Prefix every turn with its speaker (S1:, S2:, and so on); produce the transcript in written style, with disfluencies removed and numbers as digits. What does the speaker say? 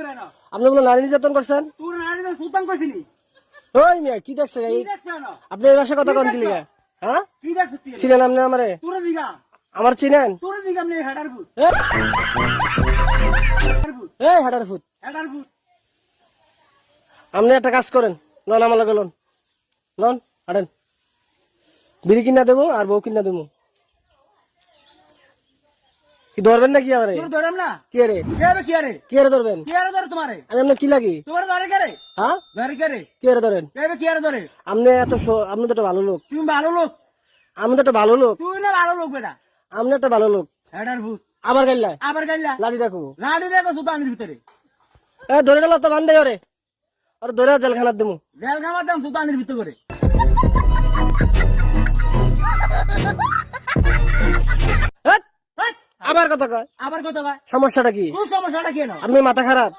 S1: করে না
S2: আপনি বলে নারী নির্যাতন করছেন?
S1: তোর নারী সুলতান কইছিলি
S2: ওই মিয়া কি দেখছেন?
S1: কি দেখছ না
S2: আপনি এই ভাষায় কথা কোন কি লিগা? হ্যাঁ,
S1: কি দেখছ তুই
S2: চিনেন আপনি আমারে?
S1: তোর দিগা
S2: আমার চিনেন?
S1: তোর দিগা আমি হেডার ভূত
S2: এই হাডার ফুট,
S1: হেডার ভূত
S2: আপনি একটা কাজ করেন, লন আমার লগে লন, লন হাঁটেন, বিড়ি কিনা দেবো আর বউ কিনা দেবো। কি ধরবেন না কি আমারে?
S1: তোর ধরম না
S2: কি রে?
S1: কি আরে
S2: কি রে ধরবেন?
S1: কি আরে ধরে তোমারে
S2: আমি আপনার কি লাগি?
S1: তোমার ধরে কে রে
S2: হ্যাঁ,
S1: ধরে কে রে
S2: কি রে ধরেন?
S1: কি আরে ধরে
S2: আপনি এত আপনি তো একটা ভালো লোক,
S1: তুমি ভালো লোক
S2: আমি তো একটা ভালো লোক,
S1: তুই না ভালো লোক বেটা
S2: আপনি একটা ভালো লোক।
S1: হেডার ভূত
S2: আবার গাইলা
S1: আবার গাইলা
S2: লাঠি রাখবো?
S1: লাড়ি দেখো সুতানির ভিতরে
S2: এ ধরে গেল তো বান্ধে ওরে, আর ধরে জেলখানার দেবো।
S1: জেল খামার দাম সুতানির ভিতরে করে
S2: হেৎ, আবার কথা কয়,
S1: আবার কত ভাই
S2: সমস্যাটা কি?
S1: কোন সমস্যাটা কেন
S2: আপনি মাথা খারাপ?